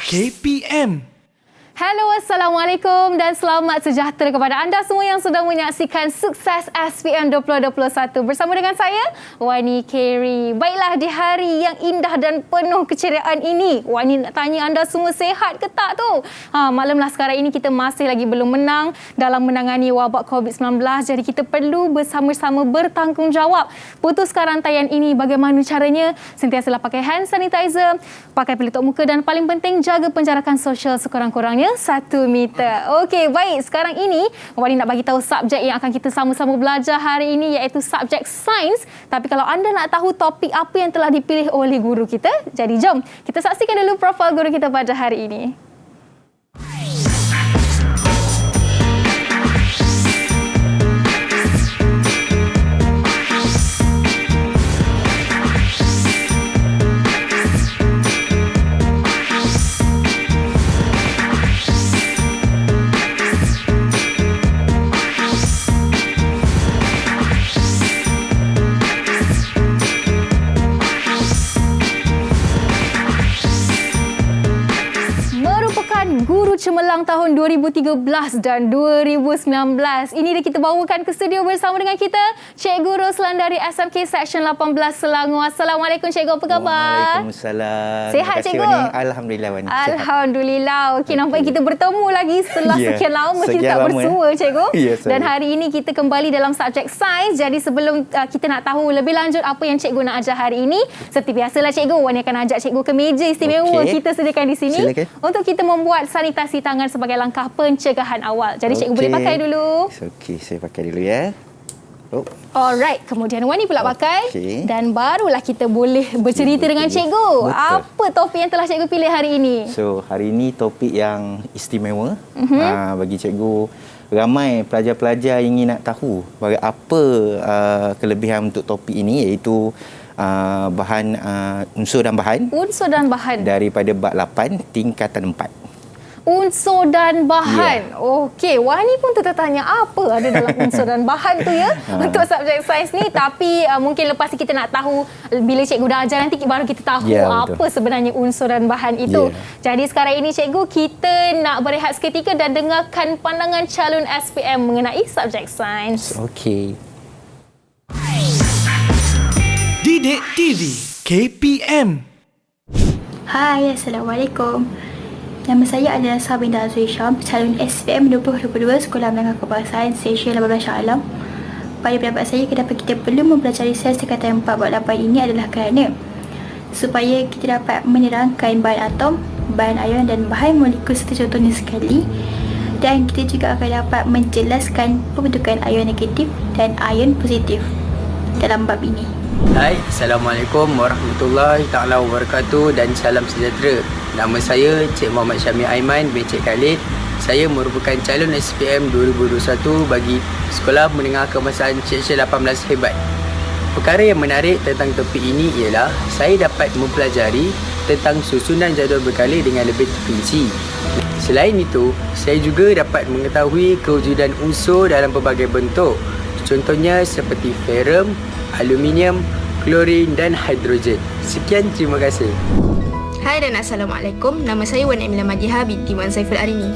KPM. Hello, Assalamualaikum dan selamat sejahtera kepada anda semua yang sedang menyaksikan Sukses SPM 2021 bersama dengan saya, Wani Kerry. Baiklah, di hari yang indah dan penuh keceriaan ini, Wani nak tanya anda semua sihat ke tak tu? Malamlah sekarang ini kita masih lagi belum menang dalam menangani wabak COVID-19, jadi kita perlu bersama-sama bertanggungjawab. Putus rantaian ini bagaimana caranya? Sentiasalah pakai hand sanitizer, pakai pelitup muka dan paling penting jaga penjarakan sosial sekurang-kurangnya 1 meter. Okey, baik. Sekarang ini, Wani nak bagi tahu subjek yang akan kita sama-sama belajar hari ini iaitu subjek sains. Tapi kalau anda nak tahu topik apa yang telah dipilih oleh guru kita, jadi jom kita saksikan dulu profil guru kita pada hari ini. Guru Cemerlang tahun 2013 dan 2019. Ini dia kita bawakan ke studio bersama dengan kita, Cikgu Roslan dari SMK Seksyen 18 Selangor. Assalamualaikum Cikgu, apa khabar? Waalaikumsalam. Sihat Cikgu? Wani. Alhamdulillah Wani. Alhamdulillah. Okey, nampak kita bertemu lagi setelah sekian lama kita tak bersua Cikgu. Dan hari ini kita kembali dalam subjek sains. Jadi sebelum kita nak tahu lebih lanjut apa yang Cikgu nak ajar hari ini, seperti biasalah Cikgu, Wani akan ajak Cikgu ke meja istimewa kita sediakan di sini. Silakan. Untuk kita membuat sanitasi tangan sebagai langkah pencegahan awal. Jadi cikgu boleh pakai dulu. Okey, saya pakai dulu ya. Alright, kemudian Wani pula pakai. Dan barulah kita boleh bercerita dengan cikgu. Betul. Apa topik yang telah cikgu pilih hari ini? So, hari ini topik yang istimewa bagi cikgu. Ramai pelajar-pelajar ingin nak tahu apa kelebihan untuk topik ini, iaitu bahan unsur dan bahan. Unsur dan bahan. Daripada bab 8 tingkatan 4. Unsur dan bahan. Okey, Wani pun tertanya apa ada dalam unsur dan bahan tu ya untuk subjek sains ni. Tapi mungkin lepas kita nak tahu, bila cikgu dah ajar nanti baru kita tahu apa sebenarnya unsur dan bahan itu. Jadi sekarang ini cikgu, kita nak berehat seketika dan dengarkan pandangan calon SPM mengenai subjek sains. Okey. Didik TV KPM. Hai, Assalamualaikum. Nama saya adalah Sabinda Azri Syam, calon SPM 2022 Sekolah Menengah Kebangsaan Seksyen 18 Shah Alam. Pada pendapat saya, kenapa kita perlu mempelajari sains tingkatan 4 bab 8 ini adalah kerana supaya kita dapat menerangkan bahan atom, bahan ion dan bahan molekul serta contohnya sekali. Dan kita juga akan dapat menjelaskan pembentukan ion negatif dan ion positif dalam bab ini. Hai, Assalamualaikum warahmatullahi taala wabarakatuh dan salam sejahtera. Nama saya Cik Muhammad Syamil Aiman bin Cik Khalid. Saya merupakan calon SPM 2021 bagi Sekolah Menengah Kebangsaan Seksyen 18 Hebat. Perkara yang menarik tentang topik ini ialah saya dapat mempelajari tentang susunan jadual berkala dengan lebih terperinci. Selain itu, saya juga dapat mengetahui kewujudan unsur dalam pelbagai bentuk. Contohnya seperti ferrum, aluminium, klorin dan hidrogen. Sekian, terima kasih. Hai dan Assalamualaikum. Nama saya Wan Emilia Madiha binti Wan Saiful Arini.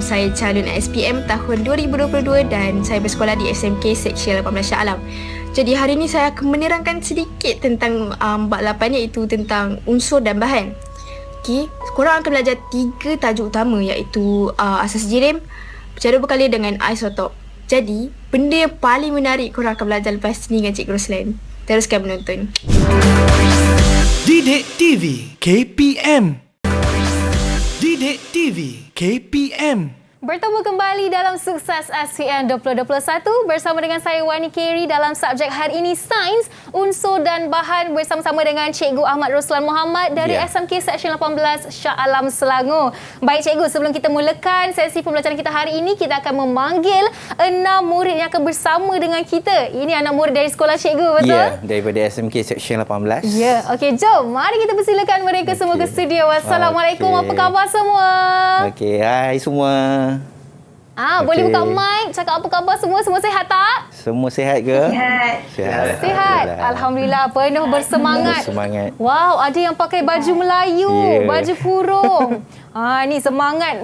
Saya calon SPM tahun 2022 dan saya bersekolah di SMK Seksyen 18 Shah Alam. Jadi hari ini saya akan menerangkan sedikit tentang bab 8 iaitu tentang unsur dan bahan. Okey, korang akan belajar 3 tajuk utama iaitu asas jirim, jadual berkala dengan isotop. Jadi, benda yang paling menarik korang akan belajar lepas ni dengan Cikgu Roslan. Teruskan menonton. Didik TV KPM. Didik TV KPM. Bertemu kembali dalam Sukses SPM 2021 bersama dengan saya Wani Kerry dalam subjek hari ini Sains, Unsur dan Bahan bersama-sama dengan Cikgu Ahmad Roslan Muhammad dari SMK Seksyen 18 Shah Alam Selangor. Baik Cikgu, sebelum kita mulakan sesi pembelajaran kita hari ini, kita akan memanggil 6 murid yang akan bersama dengan kita. Ini anak murid dari sekolah Cikgu, betul? Ya, daripada SMK Seksyen 18. Ya, okey, jom. Mari kita persilakan mereka semua ke studio. Assalamualaikum, apa khabar semua? Okey, hai semua. Boleh buka mic, cakap apa khabar semua? Semua sihat tak? Semua sihat ke? Sihat. Sihat. Alhamdulillah, penuh bersemangat. Bersemangat. Wow, ada yang pakai baju Melayu, Ya. baju kurung. Ni semangat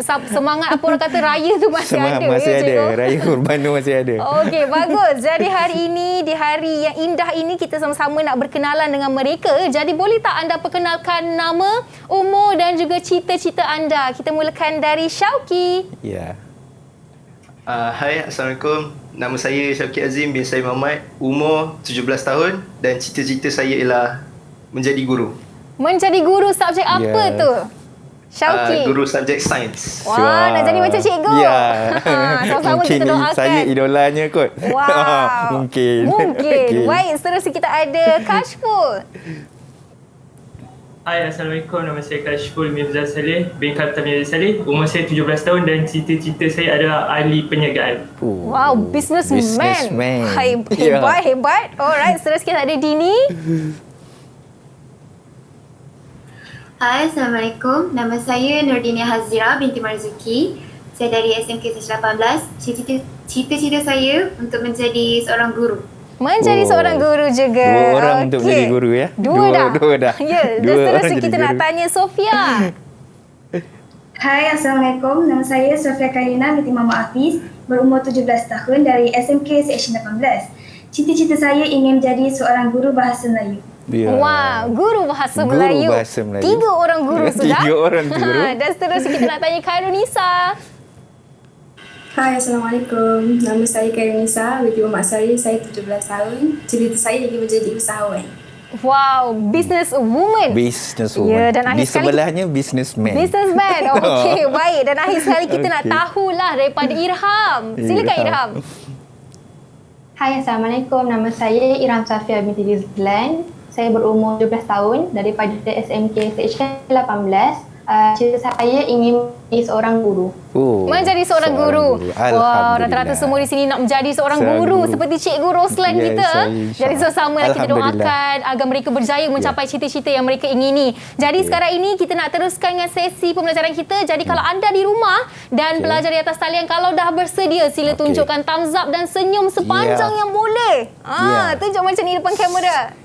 apa orang kata raya tu masih Semangat ada masih ya, ada. cikgu? Raya Kurban tu masih ada. Okey, bagus. Jadi hari ini, di hari yang indah ini, kita sama-sama nak berkenalan dengan mereka. Jadi boleh tak anda perkenalkan nama, umur dan juga cita-cita anda? Kita mulakan dari Syauqi. Ya. Hai, Assalamualaikum. Nama saya Syauqi Azim bin Said Muhammad. Umur 17 tahun dan cita-cita saya ialah menjadi guru. Menjadi guru subjek apa Ya. tu? Syauqi. Guru subjek sains. Wah, nak jadi macam cikgu. Ya. Sama-sama Mungkin kita doakan. saya idolanya kot. Wow. Mungkin. Mungkin. Okey. Baik, seterusnya kita ada Kashful. Hai, Assalamualaikum. Nama saya Kashful Mirzal Saleh bin Kapten Mirzal Saleh. Umur saya 17 tahun dan cita-cita saya adalah ahli perniagaan. Wow, businessman. Businessman. Hebat, hebat. Alright, seterusnya kita ada Dini. Hai, Assalamualaikum. Nama saya Nurdini Hazira binti Marzuki. Saya dari SMK 18. Cita-cita saya untuk menjadi seorang guru. Menjadi seorang guru juga. Dua orang untuk menjadi guru ya. Dua dah. Dua dah. Ya, dan Dua orang seterusnya jadi kita nak guru. tanya Sofia. Hai, Assalamualaikum. Nama saya Sofia Karina binti Mama Hafiz, berumur 17 tahun dari SMK Seksyen 18. Cita-cita saya ingin menjadi seorang guru bahasa Melayu. Ya. Wah, guru bahasa Guru Melayu. bahasa Melayu. 3 orang guru sudah. 3 orang tu guru. Dan seterusnya kita nak tanya Khairunisa. Hai, Assalamualaikum. Nama saya Kairunisa binti Muhammad Sari. Saya 17 tahun. Cita-cita saya ingin menjadi usahawan. Wow, business woman. Businesswoman. Ya, dan akhir Di sekali sebelahnya businessman. Businessman. Okey, baik. Dan akhir sekali kita nak Okey. tahulah daripada Irham. Silakan Irham. Hai, Assalamualaikum. Nama saya Iram Safia binti Rizlan. Saya berumur 17 tahun daripada SMK Seksyen 18. Cita saya ingin menjadi seorang guru. Menjadi seorang guru. Wah, Alhamdulillah. rata-rata semua di sini nak menjadi seorang Seorang guru guru. seperti Cikgu Roslan Yes, kita. insya-Allah. Jadi sama-sama lah kita Alhamdulillah. doakan agar mereka berjaya mencapai cita-cita yang mereka ingini. Jadi sekarang ini kita nak teruskan dengan sesi pembelajaran kita. Jadi kalau anda di rumah dan pelajar di atas talian kalau dah bersedia sila tunjukkan thumbs up dan senyum sepanjang yang boleh. Tunjuk macam ni depan kamera.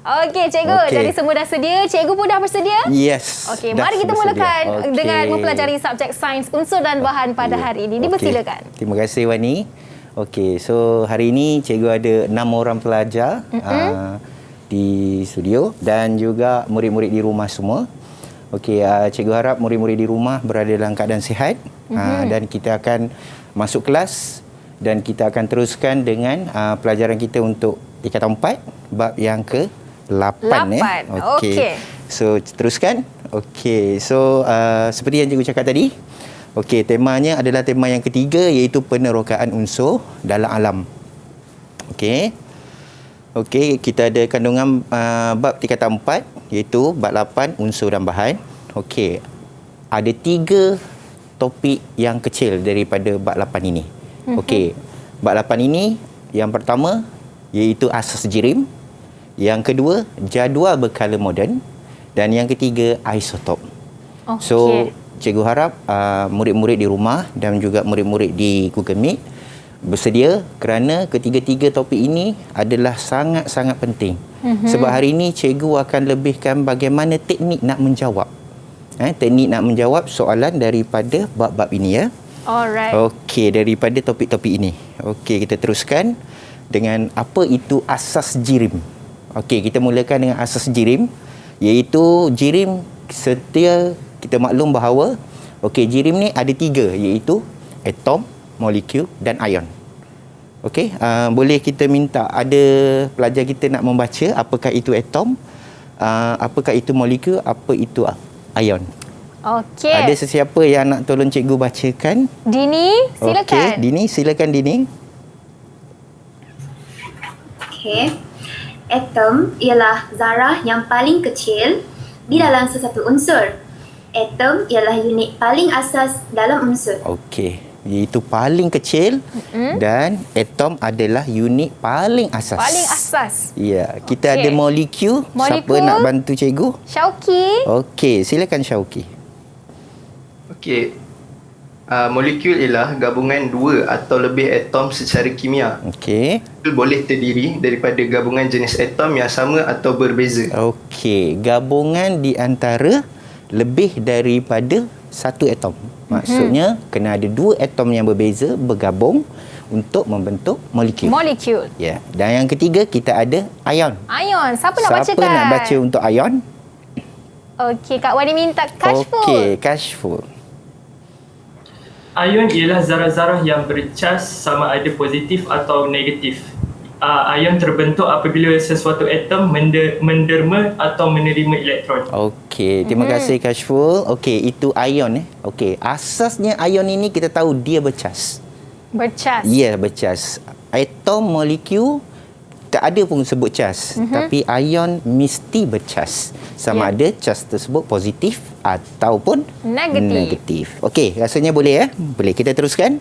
Okey, cikgu. Okey. Jadi semua dah sedia. Cikgu pun dah bersedia? Yes. Okey, dah mari kita bersedia. mulakan Okey. dengan mempelajari subjek sains unsur dan bahan pada hari ini. Dipersilakan. Terima kasih Wani. Okey, so hari ini cikgu ada 6 orang pelajar di studio dan juga murid-murid di rumah semua. Okey, cikgu harap murid-murid di rumah berada dalam keadaan sihat dan kita akan masuk kelas dan kita akan teruskan dengan pelajaran kita untuk tingkatan 4 bab yang ke-8 ya. Okey. So teruskan. Okey. So seperti yang cikgu cakap tadi, okey, temanya adalah tema yang ketiga iaitu penerokaan unsur dalam alam. Okey. Okey, kita ada kandungan bab tingkatan 4 iaitu bab 8 unsur dan bahan. Okey. Ada 3 topik yang kecil daripada bab 8 ini. Okey. Bab 8 ini yang pertama iaitu asas jirim. Yang kedua, jadual berkala moden. Dan yang ketiga, isotop. So, cikgu harap murid-murid di rumah dan juga murid-murid di Google Meet bersedia kerana ketiga-tiga topik ini adalah sangat-sangat penting. Sebab hari ini cikgu akan lebihkan bagaimana teknik nak menjawab. Teknik nak menjawab soalan daripada bab-bab ini ya. Alright. Okey, daripada topik-topik ini. Okey, kita teruskan dengan apa itu asas jirim. Okey, kita mulakan dengan asas jirim iaitu jirim setia kita maklum bahawa jirim ni ada 3 iaitu atom, molekul dan ion. Okey, boleh kita minta ada pelajar kita nak membaca apakah itu atom, apakah itu molekul, apa itu ion. Okey. Ada sesiapa yang nak tolong cikgu bacakan? Dini, silakan. Okey, Dini, silakan Dini. Okey. Atom ialah zarah yang paling kecil di dalam sesuatu unsur. Atom ialah unit paling asas dalam unsur. Okey, iaitu paling kecil dan atom adalah unit paling asas. Paling asas. Ya, kita ada molekul. Siapa nak bantu cikgu? Syauqi. Okey, silakan Syauqi. Okey. Molekul ialah gabungan dua atau lebih atom secara kimia. Okey. Boleh terdiri daripada gabungan jenis atom yang sama atau berbeza. Okey, gabungan di antara lebih daripada satu atom. Maksudnya kena ada dua atom yang berbeza bergabung untuk membentuk molekul. Molekul. Ya. Dan yang ketiga kita ada ion. Ion. Siapa nak bacakan? Siapa nak baca untuk ion? Okey, Kak Wani minta Kashful. Okey, Kashful. Ion ialah zarah-zarah yang bercas sama ada positif atau negatif. Ion terbentuk apabila sesuatu atom menderma atau menerima elektron. Okey, terima kasih Kashful. Okey, itu ion Okey, asasnya ion ini kita tahu dia bercas. Bercas. Ya, bercas. Atom, molekul tak ada pun sebut cas, tapi ion mesti bercas. Sama ada cas tersebut positif ataupun negatif. Okey, rasanya boleh Boleh kita teruskan.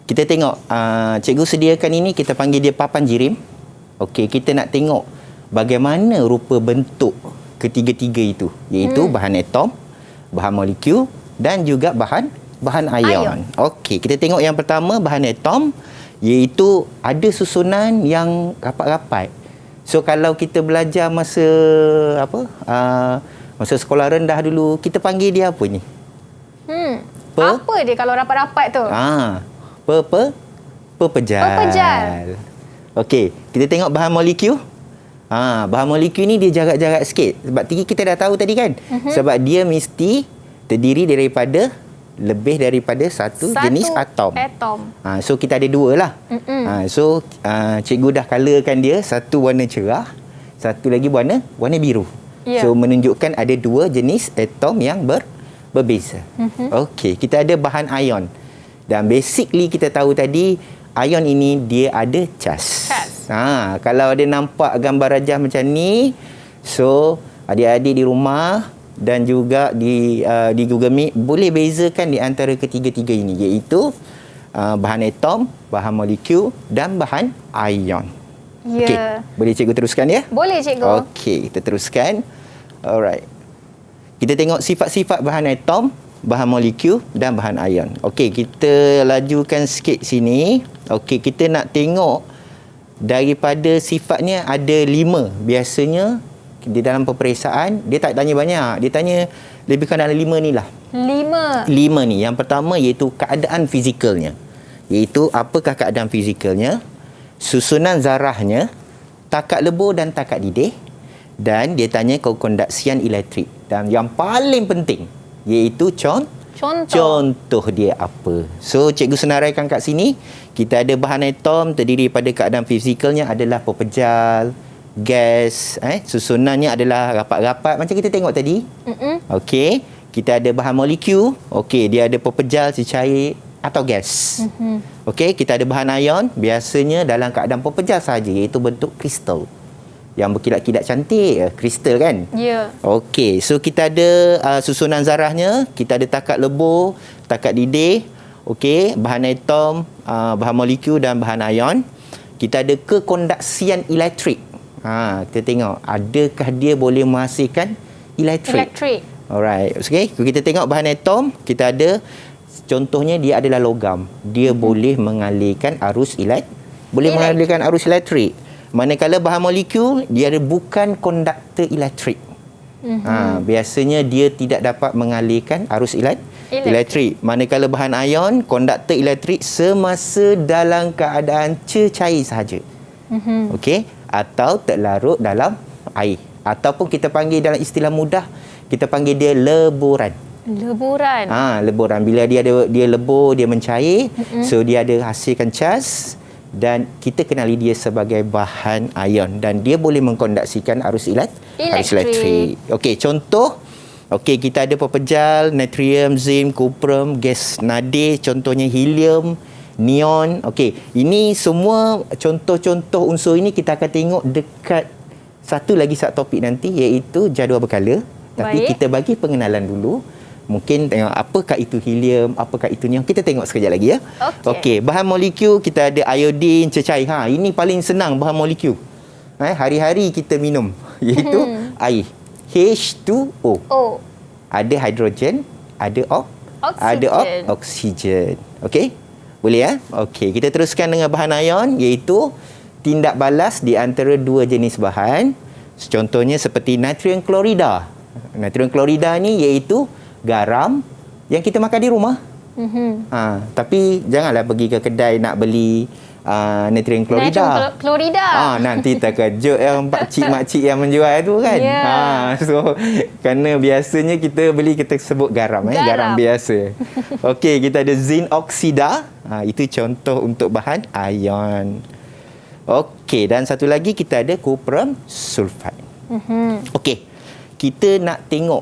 Kita tengok cikgu sediakan ini, kita panggil dia papan jirim. Okey, kita nak tengok bagaimana rupa bentuk ketiga-tiga itu, iaitu bahan atom, bahan molekul dan juga bahan ion. Okey, kita tengok yang pertama bahan atom, iaitu ada susunan yang rapat-rapat. So kalau kita belajar masa masa sekolah rendah dulu, kita panggil dia apa ni? Apa dia kalau rapat-rapat tu? Pepejal. Okey, kita tengok bahan molekul. Bahan molekul ni dia jarak-jarak sikit. Sebab kita dah tahu tadi kan? Sebab dia mesti terdiri daripada lebih daripada satu jenis atom. So kita ada dua lah. So cikgu dah colourkan dia, satu warna cerah, satu lagi warna biru. So menunjukkan ada dua jenis atom yang berbeza. Okey, kita ada bahan ion. Dan basically kita tahu tadi ion ini dia ada cas. Kalau ada nampak gambar rajah macam ni, so adik-adik di rumah dan juga di Google Meet boleh bezakan di antara ketiga-tiga ini, iaitu bahan atom, bahan molekul dan bahan ion. Okey, boleh cikgu teruskan ya? Boleh cikgu. Okey, kita teruskan. Alright. Kita tengok sifat-sifat bahan atom, bahan molekul dan bahan ion. Okey, kita lajukan sikit sini. Okey, kita nak tengok daripada sifatnya ada 5. Biasanya di dalam peperiksaan dia tak tanya banyak, dia tanya lebih kurang dalam 5 ni lah. 5 ni. Yang pertama iaitu keadaan fizikalnya, iaitu apakah keadaan fizikalnya, susunan zarahnya, takat lebur dan takat didih, dan dia tanya kondaksian elektrik, dan yang paling penting iaitu contoh dia apa. So cikgu senaraikan kat sini, kita ada bahan atom terdiri pada keadaan fizikalnya adalah pepejal, gas, susunannya adalah rapat-rapat macam kita tengok tadi. Okey, kita ada bahan molekul, okey, dia ada pepejal, cecair atau gas. Okey, kita ada bahan ion, biasanya dalam keadaan pepejal sahaja, iaitu bentuk kristal yang berkilat-kilat cantik, kristal kan? Ya. Okey, so kita ada susunan zarahnya, kita ada takat lebur, takat didih, okey, bahan atom, bahan molekul dan bahan ion. Kita ada kekondaksian elektrik. Kita tengok adakah dia boleh menghasilkan elektrik. Alright. Okey, kita tengok bahan atom, kita ada contohnya dia adalah logam. Dia boleh mengalirkan arus mengalirkan arus elektrik. Manakala bahan molekul dia bukan konduktor elektrik. Biasanya dia tidak dapat mengalirkan arus elektrik. Manakala bahan ion, konduktor elektrik semasa dalam keadaan cecair sahaja. Okey, atau terlarut dalam air, ataupun kita panggil dalam istilah mudah, kita panggil dia leburan. Leburan. Bila dia lebur, dia mencair, so dia ada hasilkan cas, dan kita kenali dia sebagai bahan ion, dan dia boleh mengkondaksikan arus elektrik. Okey, contoh. Okey, kita ada pepejal, natrium, zinc, kuprum, gas nadir, contohnya helium, neon. Okey, ini semua contoh-contoh unsur ini kita akan tengok dekat satu lagi subtopik nanti, iaitu jadual berkala. Tapi kita bagi pengenalan dulu. Mungkin tengok apakah itu helium, apakah itu neon. Kita tengok sekejap lagi ya. Okey, bahan molekul kita ada iodin, cecair. Ini paling senang bahan molekul. Hari-hari kita minum, iaitu air. H2O. Ada hidrogen, ada Ada oksigen. Okey? Boleh ya? Okey, kita teruskan dengan bahan ion iaitu tindak balas di antara dua jenis bahan. Contohnya seperti natrium klorida. Natrium klorida ni iaitu garam yang kita makan di rumah. Tapi janganlah pergi ke kedai nak beli natrium klorida. Natrium klorida. Nanti terkejut yang makcik-makcik yang menjual tu kan. So kerana biasanya kita beli, kita sebut garam. Garam biasa. Okey, kita ada zinc oksida. Itu contoh untuk bahan ion. Okey, dan satu lagi kita ada copram sulfide. Okey, kita nak tengok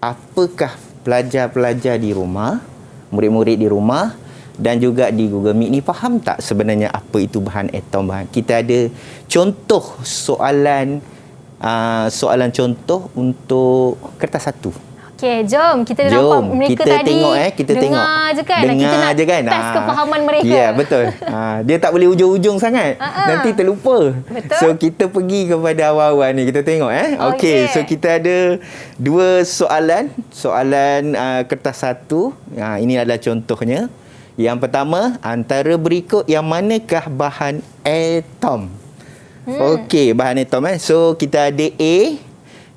apakah pelajar-pelajar di rumah, murid-murid di rumah dan juga di Google Meet ni faham tak sebenarnya apa itu bahan atom. Kita ada contoh soalan contoh untuk kertas 1. Okey, jom kita nampak mereka kita tadi tengok, kita dengar tengok. je kan. Dengar kita nak je kan. test kefahaman mereka. Ya, betul. Dia tak boleh ujung-ujung sangat. Nanti terlupa. Betul. So kita pergi kepada awal-awal ni, kita tengok Okey, so kita ada dua soalan kertas 1. Ini adalah contohnya. Yang pertama, antara berikut yang manakah bahan atom? Okey, bahan atom So kita ada A,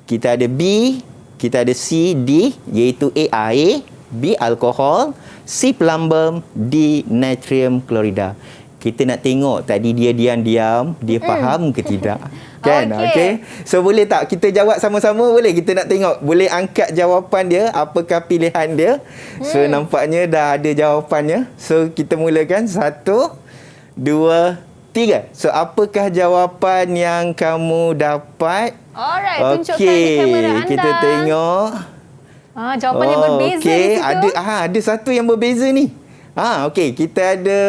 kita ada B, kita ada C, D, iaitu A air, B alkohol, C plumbum, D natrium klorida. Kita nak tengok tadi dia diam-diam, dia faham ke tidak? Kan? Okey. So boleh tak kita jawab sama-sama? Boleh? Kita nak tengok. Boleh angkat jawapan dia, apakah pilihan dia? So nampaknya dah ada jawapannya. So kita mulakan. 1, 2, 3. So apakah jawapan yang kamu dapat? Alright, tunjukkan di kamera anda. Kita tengok. Jawapannya berbeza di situ. Ada satu yang berbeza ni. Okey, kita ada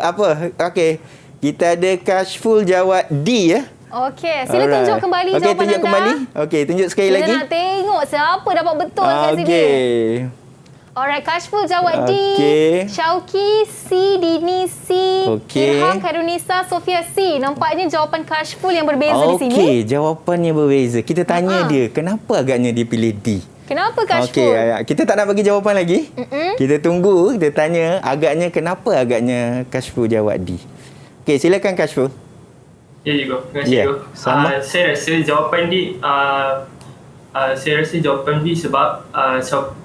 apa? Okey. Kita ada Kashful jawab D ya. Okey, sila tunjuk kembali jawapan anda. Tunjuk kembali. Okey, tunjuk sekali lagi. Kita nak tengok siapa dapat betul kat sini. Okey. Alright, Kashful jawab D. Syauqi C, Dini C. Irham, Khairunisa, Sofia C. Nampaknya jawapan Kashful yang berbeza di sini. Okey, jawapannya berbeza. Kita tanya dia, kenapa agaknya dia pilih D? Kenapa Kashful? Okey, kita tak nak bagi jawapan lagi. Kita tunggu, kita tanya kenapa agaknya Kashful jawab D. Okey, silakan Kashful. Ya, Cikgu. Terima kasih, Cikgu. Saya rasa jawapan D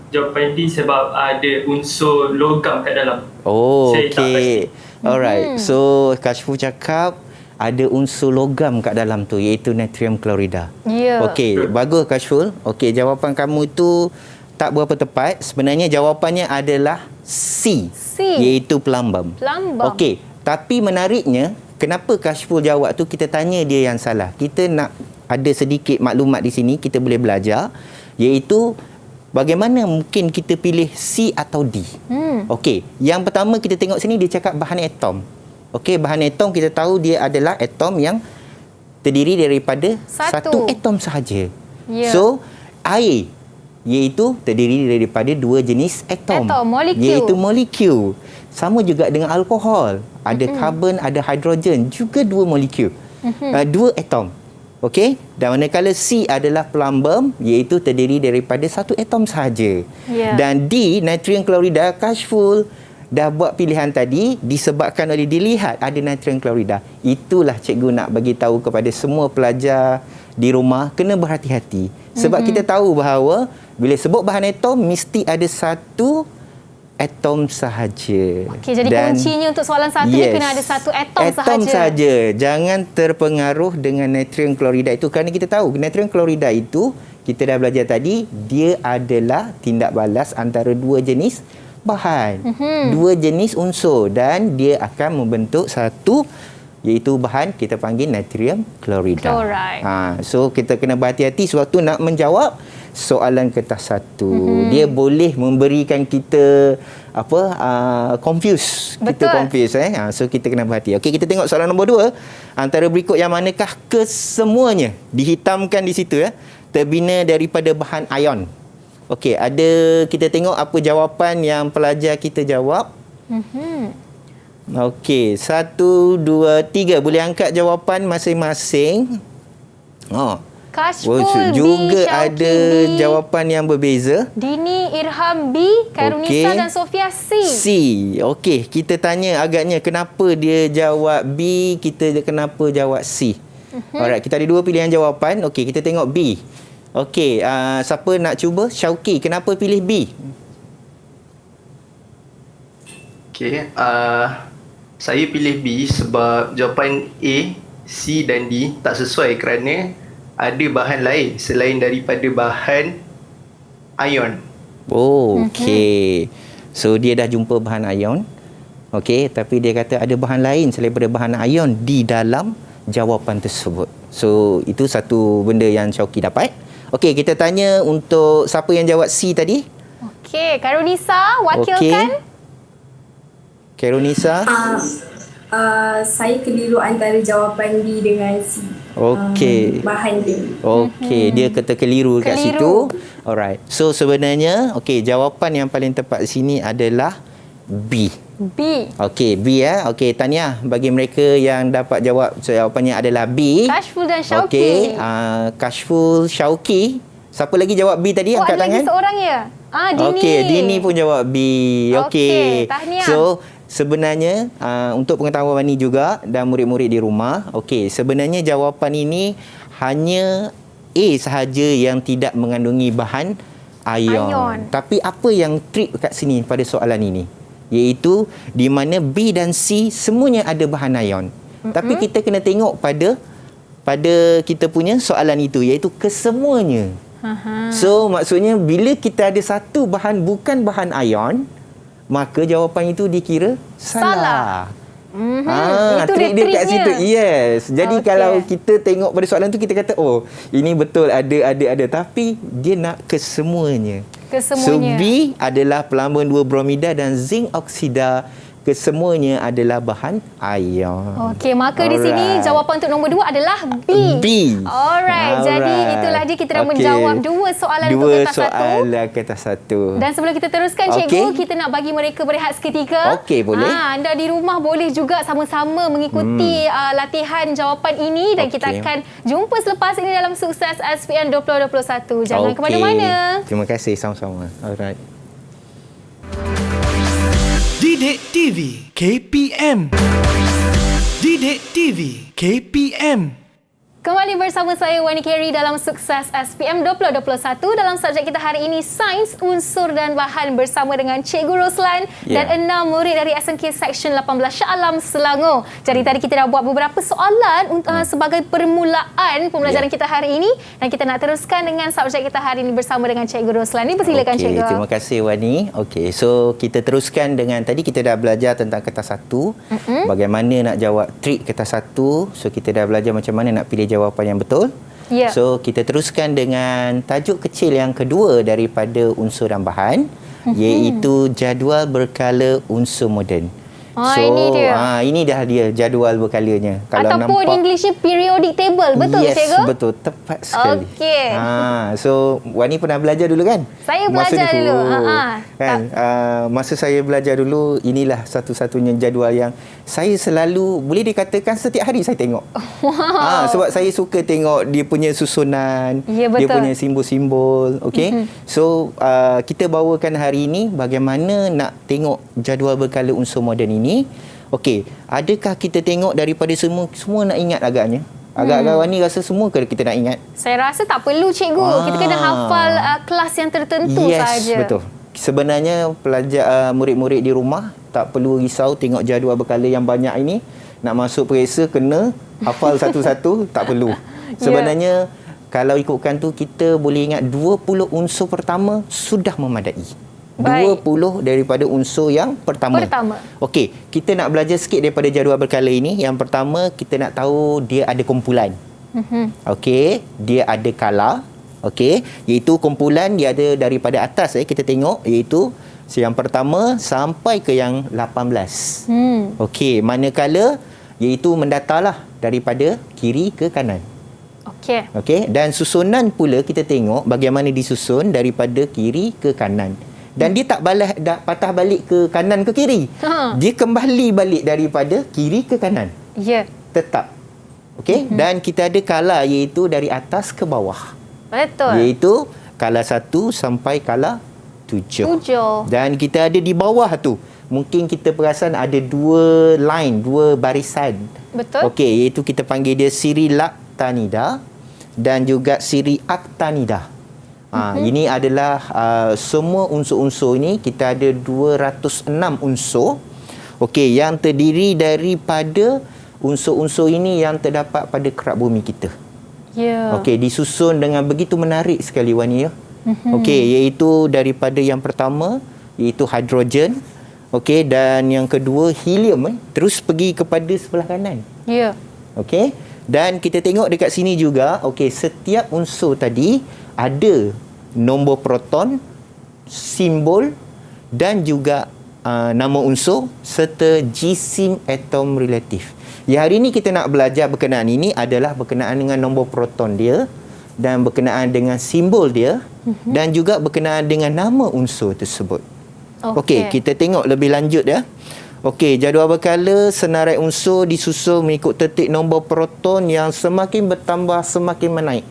jawapan D sebab ada unsur logam kat dalam. Okey. Alright. So Kashful cakap ada unsur logam kat dalam tu, iaitu natrium klorida. Okey, bagus Kashful. Okey, jawapan kamu tu tak berapa tepat. Sebenarnya jawapannya adalah C. Iaitu plumbum. Okey, tapi menariknya kenapa Kashful jawab tu, kita tanya dia yang salah. Kita nak ada sedikit maklumat di sini, kita boleh belajar, iaitu bagaimana mungkin kita pilih C atau D. Okey, yang pertama kita tengok sini dia cakap bahan atom. Okey, bahan atom kita tahu dia adalah atom yang terdiri daripada satu atom sahaja. So, air iaitu terdiri daripada dua jenis atom. Iaitu molekul. Sama juga dengan alkohol. Ada karbon, ada hidrogen, juga dua molekul. Dua atom. Okey, dan manakala C adalah plumbum, iaitu terdiri daripada satu atom sahaja. Dan D, natrium klorida, Kashful dah buat pilihan tadi disebabkan oleh dilihat ada natrium klorida. Itulah cikgu nak bagi tahu kepada semua pelajar di rumah, kena berhati-hati. Sebab kita tahu bahawa bila sebut bahan atom mesti ada satu atom sahaja. Okey, jadi kuncinya untuk soalan satu ni kena ada satu atom sahaja. Atom sahaja. Jangan terpengaruh dengan natrium klorida itu, kerana kita tahu natrium klorida itu, kita dah belajar tadi, dia adalah tindak balas antara dua jenis bahan. Dua jenis unsur, dan dia akan membentuk satu, iaitu bahan kita panggil natrium klorida. So kita kena berhati-hati sewaktu nak menjawab soalan kertas 1. Dia boleh memberikan kita confuse. Kita confuse So kita kena berhati. Okey, kita tengok soalan nombor 2. Antara berikut yang manakah kesemuanya dihitamkan di situ terbina daripada bahan ion. Okey, kita tengok apa jawapan yang pelajar kita jawab. Okey, 1, 2, 3. Boleh angkat jawapan masing-masing. Kashful juga B, Syauqi ada B, jawapan yang berbeza. Dini, Irham B, Khairunisa dan Sofia C. C. Okey, kita tanya agaknya kenapa dia jawab B, kita kenapa jawab C. Alright, kita ada dua pilihan jawapan. Okey, kita tengok B. Okey, siapa nak cuba? Syauqi, kenapa pilih B? Okey, saya pilih B sebab jawapan A, C dan D tak sesuai kerana ada bahan lain selain daripada bahan ion. Oh, okey. So dia dah jumpa bahan ion. Okey, tapi dia kata ada bahan lain selain daripada bahan ion di dalam jawapan tersebut. So itu satu benda yang Syauqi dapat. Okey, kita tanya untuk siapa yang jawab C tadi? Okey, Khairunisa wakilkan. Khairunisa. Saya keliru antara jawapan B dengan C. Okey. Bahan dia. Okey, dia kata keliru kat situ. Alright. So sebenarnya jawapan yang paling tepat di sini adalah B. B. Okey, B ya. Okey, tahniah bagi mereka yang dapat jawab jawapannya adalah B. Kashful dan Syauqi. Okey, Kashful, Syauqi. Siapa lagi jawab B tadi? Angkat tangan. Ada lagi seorang ya? Dini. Okey, Dini pun jawab B. Okey. Tahniah. So sebenarnya untuk pengetahuan Wani juga dan murid-murid di rumah, sebenarnya jawapan ini hanya A sahaja yang tidak mengandungi bahan ion. Tapi apa yang trik kat sini pada soalan ini? Iaitu di mana B dan C semuanya ada bahan ion. Tapi kita kena tengok pada kita punya soalan itu, iaitu kesemuanya. So maksudnya bila kita ada satu bahan bukan bahan ion, maka jawapan itu dikira salah. Itu trik dia kat situ. Yes. Jadi kalau kita tengok pada soalan tu, kita kata ini betul ada, tapi dia nak kesemuanya. So B adalah pelambung 2 bromida dan zinc oksida. Kesemuanya adalah bahan ion. Okey, maka di sini jawapan untuk nombor 2 adalah B. Alright. Jadi itulah dia, kita dah menjawab dua soalan untuk kertas satu. Dan sebelum kita teruskan cikgu, kita nak bagi mereka berehat seketika. Okey, boleh. Anda di rumah boleh juga sama-sama mengikuti latihan jawapan ini dan kita akan jumpa selepas ini dalam Sukses SPM 2021. Jangan ke mana-mana. Terima kasih, sama-sama. Alright. Didik TV KPM. Didik TV KPM. Kembali bersama saya Wani Carey dalam Sukses SPM 2021 dalam subjek kita hari ini Sains, Unsur dan Bahan bersama dengan Cikgu Roslan dan 6 murid dari SMK Seksyen 18 Shah Alam Selangor. Jadi tadi kita dah buat beberapa soalan sebagai permulaan pembelajaran kita hari ini dan kita nak teruskan dengan subjek kita hari ini bersama dengan Cikgu Roslan. Dipersilakan Cikgu. Terima kasih Wani. Okey, so kita teruskan dengan tadi kita dah belajar tentang kertas satu. Bagaimana nak jawab trik kertas satu. So kita dah belajar macam mana nak pilih jawapan yang betul. So kita teruskan dengan tajuk kecil yang kedua daripada unsur dan bahan, iaitu jadual berkala unsur moden. Ini dia. Ini dah dia jadual berkalanya. Kalau ataupun nampak, periodic periodic table. Betul Cikgu? Betul, tepat sekali. Okey. So Wani pernah belajar dulu kan? Saya belajar dulu. Kan? Masa saya belajar dulu, inilah satu-satunya jadual yang saya selalu, boleh dikatakan setiap hari saya tengok. Sebab saya suka tengok dia punya susunan, dia punya simbol-simbol. Okey. So kita bawakan hari ini bagaimana nak tengok jadual berkala unsur moden ini. Okey, adakah kita tengok daripada semua nak ingat agaknya? Agak-agak Wani rasa semua ke kita nak ingat? Saya rasa tak perlu Cikgu. Kita kena hafal kelas yang tertentu saja. Yes, betul. Sebenarnya pelajar murid-murid di rumah tak perlu risau tengok jadual berkala yang banyak ini. Nak masuk periksa kena hafal satu-satu, tak perlu. Sebenarnya kalau ikutkan tu kita boleh ingat 20 unsur pertama sudah memadai. 20 daripada unsur yang pertama. Okey, kita nak belajar sikit daripada jadual berkala ini. Yang pertama, kita nak tahu dia ada kumpulan. Okey, dia ada kala. Okey, iaitu kumpulan dia ada daripada atas kita tengok, iaitu yang pertama sampai ke yang 18. Okey, manakala iaitu mendatarlah daripada kiri ke kanan. Okey, dan susunan pula kita tengok bagaimana disusun daripada kiri ke kanan. Dan dia tak patah balik ke kanan ke kiri. Dia kembali balik daripada kiri ke kanan. Tetap. Okey, dan kita ada kala iaitu dari atas ke bawah. Betul. Iaitu kala 1 sampai kala 7. Dan kita ada di bawah tu. Mungkin kita perasan ada 2 line, 2 barisan. Betul. Okey, iaitu kita panggil dia siri laktanida dan juga siri aktanida. Ini adalah semua unsur-unsur ini kita ada 206 unsur. Okey, yang terdiri daripada unsur-unsur ini yang terdapat pada kerak bumi kita. Ya. Okey, disusun dengan begitu menarik sekali Wani ya. Okey, iaitu daripada yang pertama iaitu hidrogen. Okey, dan yang kedua helium terus pergi kepada sebelah kanan. Ya. Okey. Dan kita tengok dekat sini juga, okey, setiap unsur tadi ada nombor proton, simbol dan juga nama unsur serta jisim atom relatif. Ya, hari ini kita nak belajar berkenaan ini adalah berkenaan dengan nombor proton dia dan berkenaan dengan simbol dia dan juga berkenaan dengan nama unsur tersebut. Okey, kita tengok lebih lanjut ya. Okey, jadual berkala senarai unsur disusun mengikut tertib nombor proton yang semakin bertambah semakin menaik.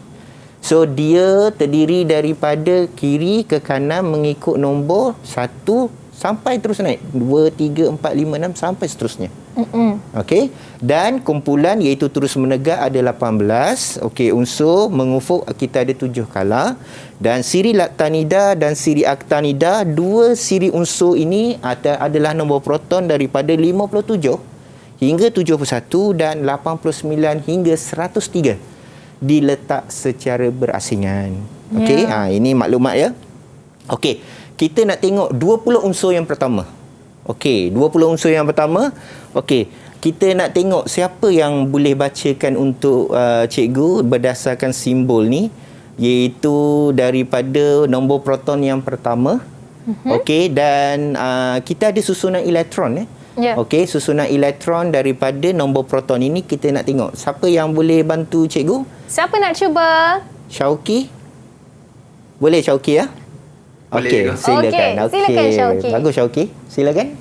So dia terdiri daripada kiri ke kanan mengikut nombor 1 sampai terus naik 2, 3, 4, 5, 6 sampai seterusnya. Okey, dan kumpulan iaitu terus menegak ada 18. Okey, unsur mengufuk kita ada 7 kala dan siri laktanida dan siri aktanida, 2 siri unsur ini adalah nombor proton daripada 57 hingga 71 dan 89 hingga 103 diletak secara berasingan. Okey, ini maklumat ya. Okey, kita nak tengok 20 unsur yang pertama. Okey, 20 unsur yang pertama. Okey, kita nak tengok siapa yang boleh bacakan untuk cikgu berdasarkan simbol ni, iaitu daripada nombor proton yang pertama. Okey, dan kita ada susunan elektron Okey, susunan elektron daripada nombor proton ini kita nak tengok. Siapa yang boleh bantu cikgu? Siapa nak cuba? Syauki? Boleh Syauki ya? Okey, silakan. Okey, silakan Syauki. Bagus Syauki. Silakan.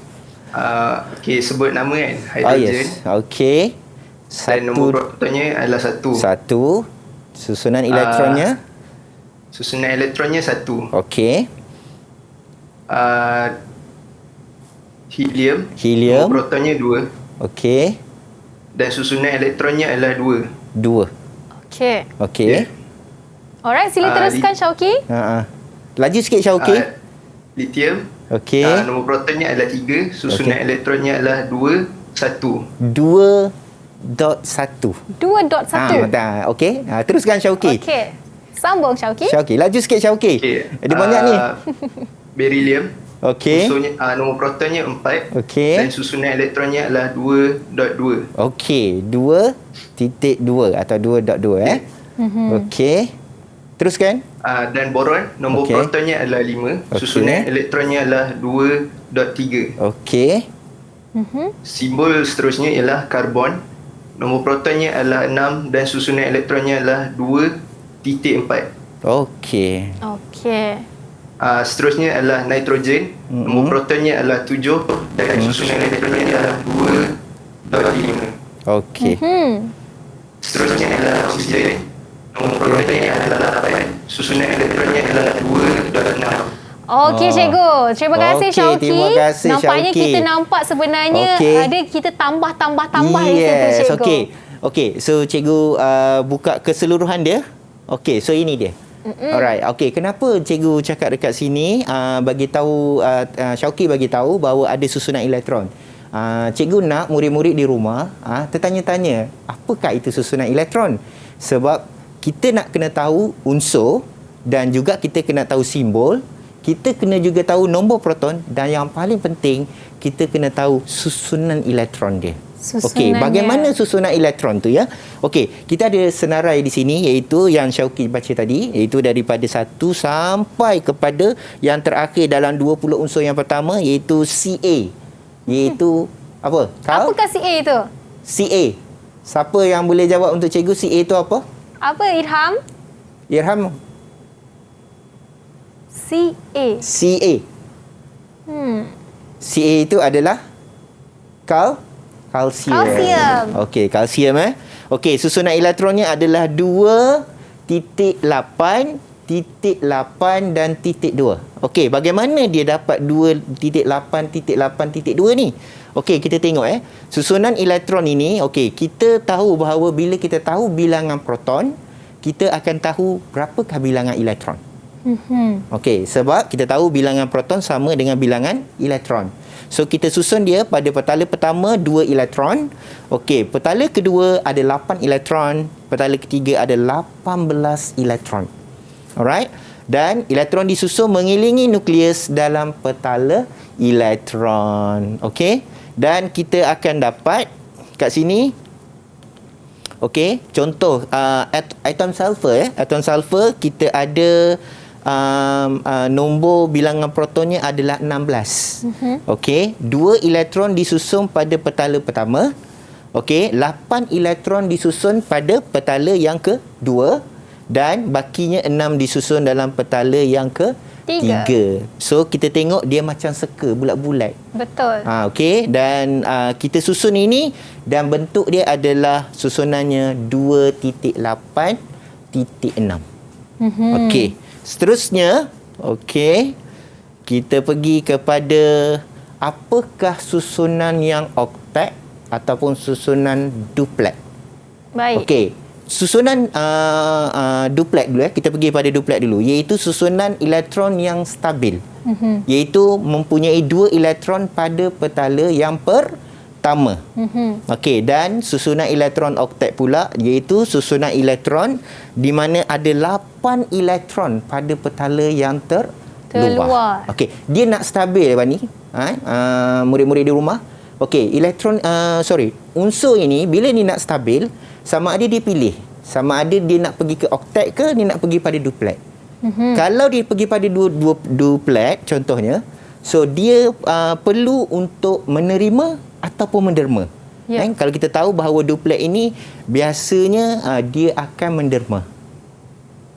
Okey, sebut nama kan. Hidrogen. Okey. Dan nombor protonnya adalah 1. 1. Susunan elektronnya? Susunan elektronnya 1. Okey. Helium. Helium. Nombor protonnya 2. Okey. Dan susunan elektronnya adalah 2. 2. Okey. Okey. Alright, sila teruskan Syauki. Laju sikit Syauki. Lithium. Okey. Nombor protonnya adalah 3. Susunan elektronnya adalah 2, 1. 2.1. 2.1. Okey. Teruskan Syauki. Okey. Sambung Syauki. Syauki, laju sikit Syauki. Ada banyak ni. Beryllium. Okey. Nombor protonnya 4. Okey. Dan susunan elektronnya adalah 2.2. Okey, 2.2 atau 2.2 Okey. Teruskan. Dan boron, nombor protonnya adalah 5. Susunan elektronnya adalah 2.3. Okey. Simbol seterusnya ialah karbon. Nombor protonnya adalah 6 dan susunan elektronnya adalah 2.4. Okey. Okey. Seterusnya adalah nitrogen. Nombor protonnya adalah 7 dan susunan elektronnya adalah 2.5. Okey. Seterusnya adalah oksigen. Nombor protonnya adalah 8. Susunan elektronnya adalah 2.6. Okey cikgu. Terima kasih Syauki. Terima kasih Nampaknya Syauki. kita nampak sebenarnya ada kita tambah di situ cikgu. Okey. Okey, so cikgu buka keseluruhan dia. Okey, so ini dia. Alright. Okey, kenapa cikgu cakap dekat sini bagi tahu Syauki bagi tahu bahawa ada susunan elektron. Cikgu nak murid-murid di rumah tertanya-tanya, apakah itu susunan elektron? Sebab kita nak kena tahu unsur dan juga kita kena tahu simbol, kita kena juga tahu nombor proton dan yang paling penting kita kena tahu susunan elektron dia. Okey, bagaimana susunan elektron tu ya? Okey, kita ada senarai di sini iaitu yang Syauki baca tadi, iaitu daripada 1 sampai kepada yang terakhir dalam 20 unsur yang pertama iaitu Ca. Iaitu apa? Apakah Ca itu? Ca. Siapa yang boleh jawab untuk cikgu Ca itu apa? Apa Irham? Irham. Ca. Ca. Ca itu adalah kalsium. Kalsium. Okey, kalsium Okey, susunan elektronnya adalah 2.8, titik 8 dan titik 2. Okey, bagaimana dia dapat 2.8, titik 8, titik 2 ni? Okey, kita tengok susunan elektron ini, okey, kita tahu bahawa bila kita tahu bilangan proton, kita akan tahu berapakah bilangan elektron. Okey, sebab kita tahu bilangan proton sama dengan bilangan elektron. So, kita susun dia pada petala pertama 2 elektron. Okey, petala kedua ada 8 elektron, petala ketiga ada 18 elektron. Alright, dan elektron disusun mengelilingi nukleus dalam petala elektron. Okey, dan kita akan dapat kat sini, okey, contoh atom sulfur. Atom sulfur kita ada nombor bilangan protonnya adalah 16. Okey, 2 elektron disusun pada petala pertama. Okey, 8 elektron disusun pada petala yang kedua. Dan bakinya 6 disusun dalam petala yang ketiga. So, kita tengok dia macam seka, bulat-bulat. Betul. Okey, dan kita susun ini dan bentuk dia adalah susunannya 2.8.6. Okey, seterusnya, okey, kita pergi kepada apakah susunan yang oktet ataupun susunan duplet. Baik. Okey. Susunan duplet dulu kita pergi pada duplet dulu, iaitu susunan elektron yang stabil. Iaitu mempunyai 2 elektron pada petala yang pertama. Okey, dan susunan elektron oktet pula, iaitu susunan elektron di mana ada 8 elektron pada petala yang terluar. Okey, dia nak stabil ni, murid-murid di rumah. Okey, unsur ini bila ni nak stabil, sama ada dia pilih, sama ada dia nak pergi ke oktet ke dia nak pergi pada duplet. Kalau dia pergi pada duplet contohnya, so dia perlu untuk menerima ataupun menderma. Kalau kita tahu bahawa duplet ini biasanya dia akan menderma.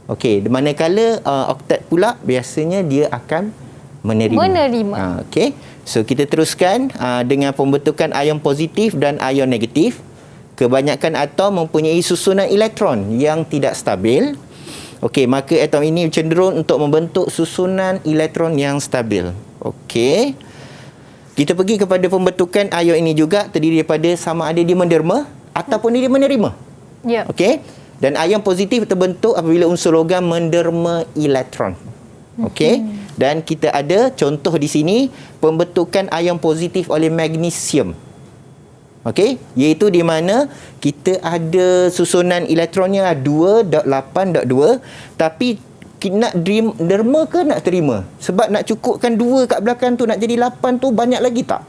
Okey, manakala oktet pula biasanya dia akan menerima. Okey, so kita teruskan dengan pembentukan ion positif dan ion negatif. Kebanyakan atom mempunyai susunan elektron yang tidak stabil. Okey, maka atom ini cenderung untuk membentuk susunan elektron yang stabil. Okey. Kita pergi kepada pembentukan ion ini juga terdiri daripada sama ada dia menderma ataupun dia menerima. Ya. Okey. Dan ion positif terbentuk apabila unsur logam menderma elektron. Okey. Dan kita ada contoh di sini pembentukan ion positif oleh magnesium. Okey, iaitu di mana kita ada susunan elektronnya 2.8.2, tapi nak derma ke nak terima? Sebab nak cukupkan 2 kat belakang tu nak jadi 8 tu banyak lagi tak?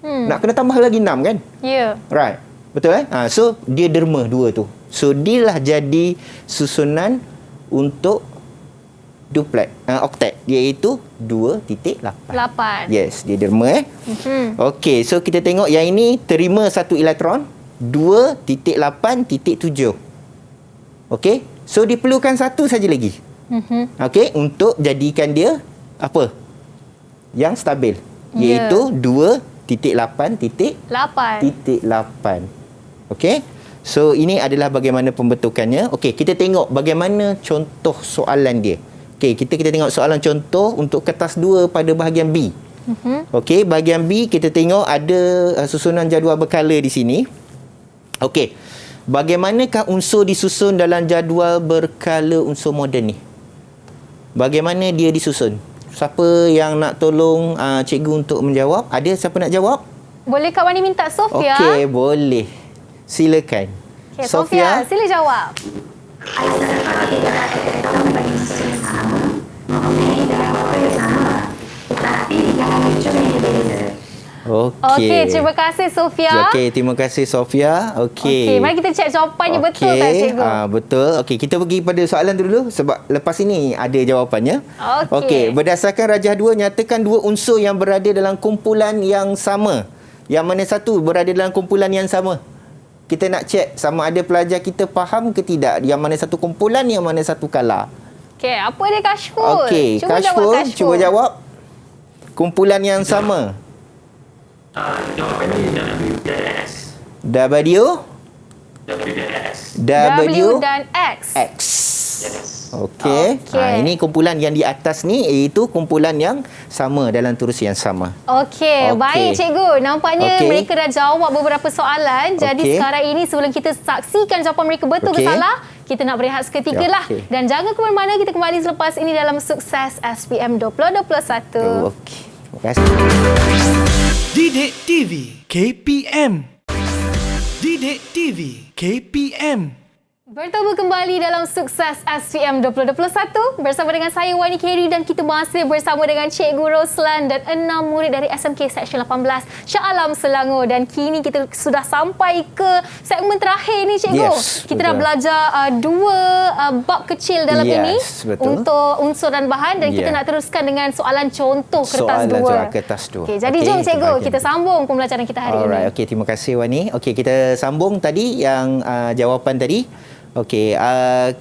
Nak kena tambah lagi 6 kan? Ya. Right. Betul so dia derma 2 tu. So dia lah jadi susunan untuk duplet, oktet, iaitu 2.8. Yes, dia derma Okey, so kita tengok yang ini terima 1 elektron, 2.8.7. Okey, so diperlukan 1 saja lagi. Okey, untuk jadikan dia apa? Yang stabil, iaitu 2.8.8. Okey, so ini adalah bagaimana pembentukannya. Okey, kita tengok bagaimana contoh soalan dia. Okey, kita tengok soalan contoh untuk kertas 2 pada bahagian B. Okey, bahagian B kita tengok ada susunan jadual berkala di sini. Okey, bagaimanakah unsur disusun dalam jadual berkala unsur moden ni? Bagaimana dia disusun? Siapa yang nak tolong cikgu untuk menjawab? Ada siapa nak jawab? Boleh Kak Wani minta Sofia? Okey, boleh. Silakan. Okay, Sofia, sila jawab. Okey, terima kasih Sofia. Okey, terima kasih Sofia. Okey. Okey, mari kita cek jawapannya betul tak cikgu? Betul. Okey, kita pergi pada soalan tu dulu sebab lepas ini ada jawapannya. Okey, berdasarkan rajah 2 nyatakan 2 unsur yang berada dalam kumpulan yang sama. Yang mana satu berada dalam kumpulan yang sama? Kita nak cek sama ada pelajar kita faham ke tidak. Yang mana satu kumpulan, yang mana satu kala. Okey, apa dia Kashful? Okey, Kashful, cuba jawab. Kumpulan yang sama. Jawapannya WS. W? W dan X. X. Okey. Ini kumpulan yang di atas ni iaitu kumpulan yang sama dalam terusi yang sama. Okey, baik cikgu. Nampaknya mereka dah jawab beberapa soalan. Jadi sekarang ini sebelum kita saksikan jawapan mereka betul ke salah, kita nak berehat seketika lah. Dan jangan ke mana-mana, kita kembali selepas ini dalam Sukses SPM 2021. Okey. Terima kasih. Didik TV KPM. Didik TV KPM. Bertemu kembali dalam Sukses SPM 2021 bersama dengan saya Wani Kerry dan kita masih bersama dengan Cikgu Roslan dan 6 murid dari SMK Seksyen 18 Shah Alam Selangor, dan kini kita sudah sampai ke segmen terakhir ni cikgu. Kita dah belajar dua bab kecil dalam ini untuk unsur dan bahan, dan kita nak teruskan dengan soalan contoh kertas 2. Jadi jom cikgu, kita sambung pembelajaran kita hari ini. Okey, terima kasih Wani. Okey, kita sambung tadi yang jawapan tadi. Okey,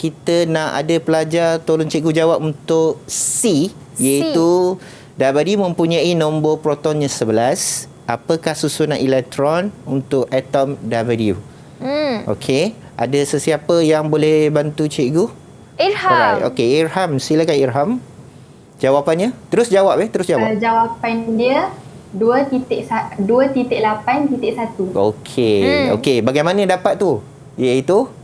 kita nak ada pelajar tolong cikgu jawab untuk C, iaitu W mempunyai nombor protonnya 11. Apakah susunan elektron untuk atom W? Okey, ada sesiapa yang boleh bantu cikgu? Irham. Okey, Irham, silakan Irham. Jawapannya? Terus jawab terus jawab. Jawapan dia 2.8.1. Okey. Okey, bagaimana dapat tu? Iaitu